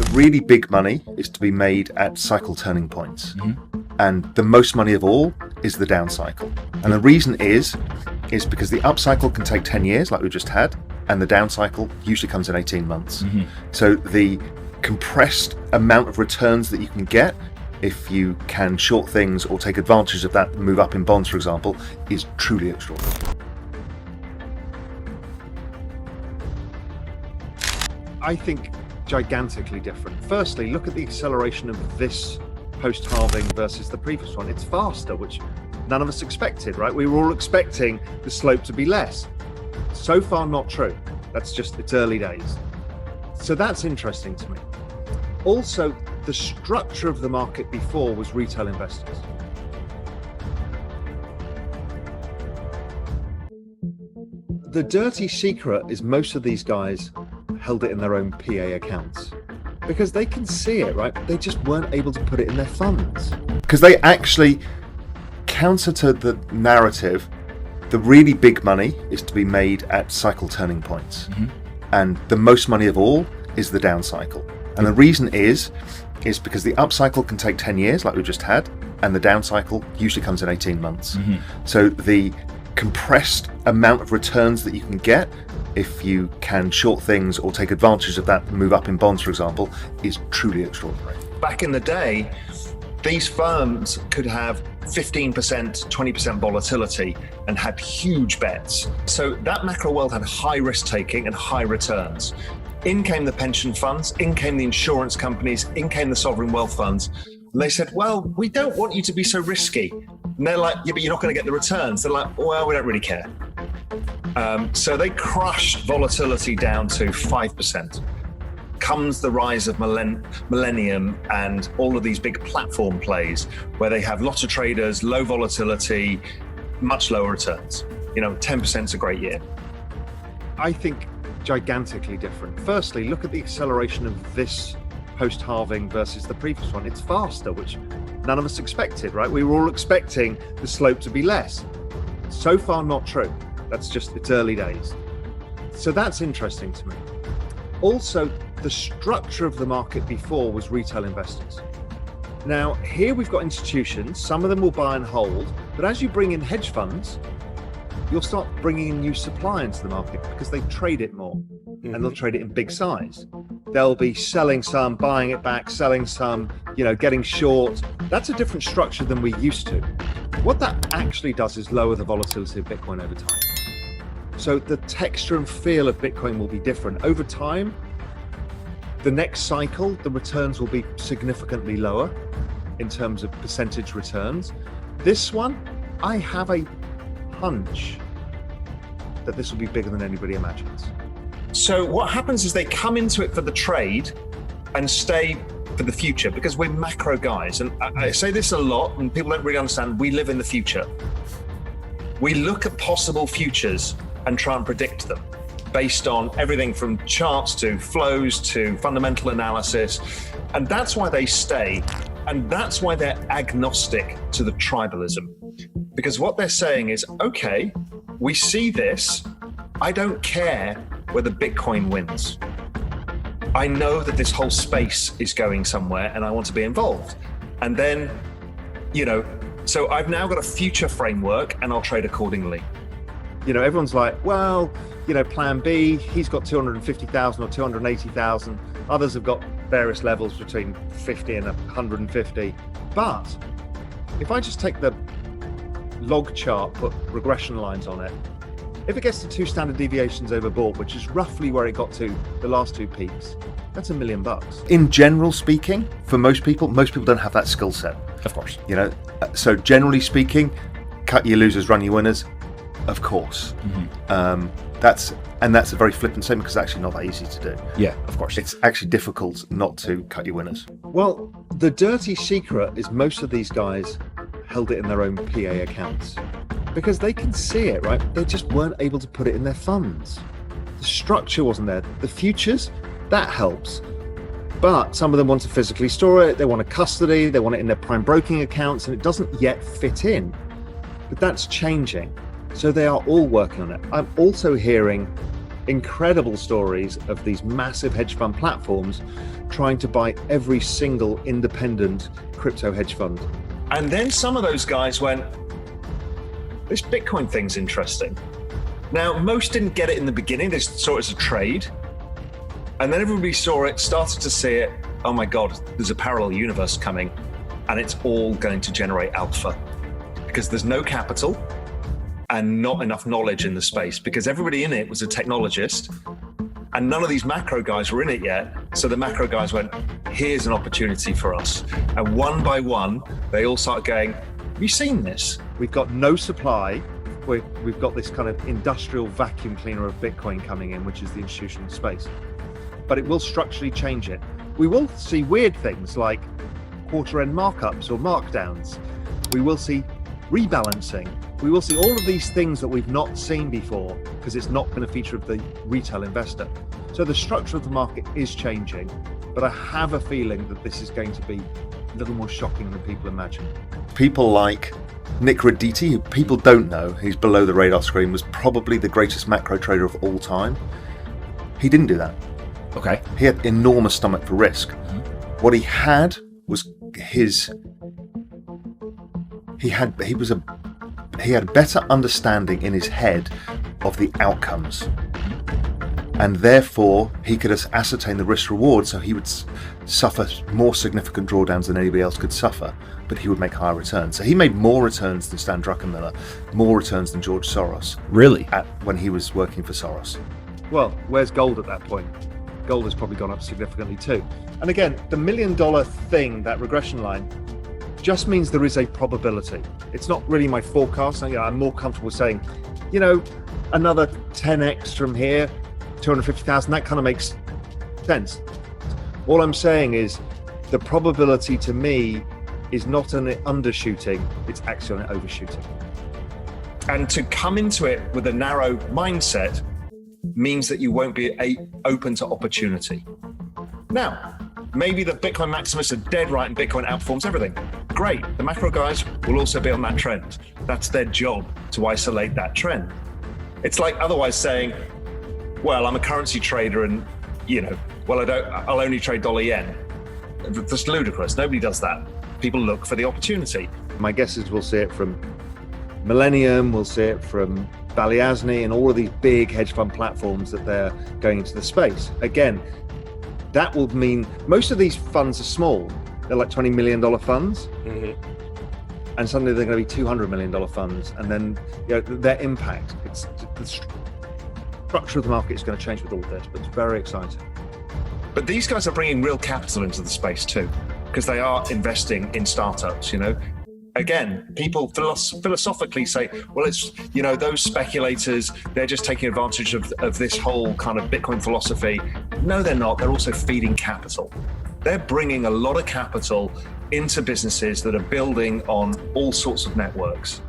The really big money is to be made at cycle turning points. And the most money of all is the down cycle. And the reason is because the up cycle can take 10 years like we just had, and the down cycle usually comes in 18 months. So the compressed amount of returns that you can get if you can short things or take advantage of that move up in bonds, for example, is truly extraordinary. I think gigantically different. Firstly, look at the acceleration of this post-halving versus the previous one. It's faster, which none of us expected, right? We were all expecting the slope to be less. So far, not true. It's early days. So that's interesting to me. Also, the structure of the market before was retail investors. The dirty secret is most of these guys held it in their own PA accounts because they can see it, right? They just weren't able to put it in their funds. Because they actually, counter to the narrative, the really big money is to be made at cycle turning points. And the most money of all is the down cycle. And the reason is because the up cycle can take 10 years like we just had, and the down cycle usually comes in 18 months. So the compressed amount of returns that you can get if you can short things or take advantage of that move up in bonds, for example, is truly extraordinary. Back in the day, these firms could have 15%, 20% volatility and had huge bets. So that macro world had high risk taking and high returns. In came the pension funds, in came the insurance companies, in came the sovereign wealth funds. And they said, well, we don't want you to be so risky. And they're like, yeah, but you're not going to get the returns. They're like, well, we don't really care. So they crushed volatility down to 5%. Comes the rise of Millennium and all of these big platform plays where they have lots of traders, low volatility, much lower returns. 10% is a great year. I think gigantically different. Firstly, look at the acceleration of this post-halving versus the previous one. It's faster, which none of us expected, right? We were all expecting the slope to be less. So far, not true. It's early days. So that's interesting to me. Also, the structure of the market before was retail investors. Now, here we've got institutions, some of them will buy and hold, but as you bring in hedge funds, you'll start bringing in new supply into the market because they trade it more and they'll trade it in big size. They'll be selling some, buying it back, selling some, getting short. That's a different structure than we used to. What that actually does is lower the volatility of Bitcoin over time. So the texture and feel of Bitcoin will be different. Over time, the next cycle, the returns will be significantly lower in terms of percentage returns. This one, I have a hunch that this will be bigger than anybody imagines. So what happens is they come into it for the trade and stay for the future because we're macro guys. And I say this a lot and people don't really understand, we live in the future. We look at possible futures and try and predict them based on everything from charts to flows to fundamental analysis. And that's why they stay. And that's why they're agnostic to the tribalism. Because what they're saying is, okay, we see this. I don't care whether Bitcoin wins. I know that this whole space is going somewhere and I want to be involved. And then, so I've now got a future framework and I'll trade accordingly. Everyone's like, well, plan B, he's got 250,000 or 280,000. Others have got various levels between 50 and 150. But if I just take the log chart, put regression lines on it, if it gets to 2 standard deviations overbought, which is roughly where it got to the last 2 peaks, that's $1 million. In general speaking, for most people don't have that skill set. Of course. So generally speaking, cut your losers, run your winners. Of course. That's a very flippant statement because it's actually not that easy to do. Yeah, of course. It's actually difficult not to cut your winners. Well, the dirty secret is most of these guys held it in their own PA accounts because they can see it, right? They just weren't able to put it in their funds. The structure wasn't there. The futures, that helps. But some of them want to physically store it. They want a custody. They want it in their prime broking accounts, and it doesn't yet fit in. But that's changing. So they are all working on it. I'm also hearing incredible stories of these massive hedge fund platforms trying to buy every single independent crypto hedge fund. And then some of those guys went, this Bitcoin thing's interesting. Now, most didn't get it in the beginning. They saw it as a trade. And then everybody saw it, started to see it. Oh my God, there's a parallel universe coming, and it's all going to generate alpha because there's no capital and not enough knowledge in the space, because everybody in it was a technologist and none of these macro guys were in it yet. So the macro guys went, here's an opportunity for us. And one by one, they all started going, have you seen this? We've got no supply. We've got this kind of industrial vacuum cleaner of Bitcoin coming in, which is the institutional space. But it will structurally change it. We will see weird things like quarter-end markups or markdowns. We will see rebalancing. We will see all of these things that we've not seen before because it's not been a feature of the retail investor. So the structure of the market is changing, but I have a feeling that this is going to be a little more shocking than people imagine. People like Nick Raditi, who people don't know, he's below the radar screen, was probably the greatest macro trader of all time. He didn't do that. Okay. He had enormous stomach for risk. Mm-hmm. What he had was he had a better understanding in his head of the outcomes, and therefore he could ascertain the risk reward, so he would suffer more significant drawdowns than anybody else could suffer, but he would make higher returns. So he made more returns than Stan Druckenmiller, more returns than George Soros. Really? When he was working for Soros. Well, where's gold at that point? Gold has probably gone up significantly too. And again, the $1 million thing, that regression line, just means there is a probability. It's not really my forecast. I'm more comfortable saying, another 10x from here, 250,000, that kind of makes sense. All I'm saying is the probability to me is not an undershooting, it's actually an overshooting. And to come into it with a narrow mindset means that you won't be open to opportunity. Now, maybe the Bitcoin maximists are dead right and Bitcoin outperforms everything. Great. The macro guys will also be on that trend. That's their job, to isolate that trend. It's like otherwise saying, well, I'm a currency trader and, I'll only trade dollar yen. That's ludicrous. Nobody does that. People look for the opportunity. My guess is we'll see it from Millennium, we'll see it from Balyasny and all of these big hedge fund platforms that they're going into the space. Again, that will mean most of these funds are small. They're like $20 million funds. Mm-hmm. And suddenly they're going to be $200 million funds. And then their impact, the structure of the market is going to change with all of this, but it's very exciting. But these guys are bringing real capital into the space too, because they are investing in startups, Again, people philosophically say, well, it's, those speculators, they're just taking advantage of this whole kind of Bitcoin philosophy. No, they're not. They're also feeding capital. They're bringing a lot of capital into businesses that are building on all sorts of networks.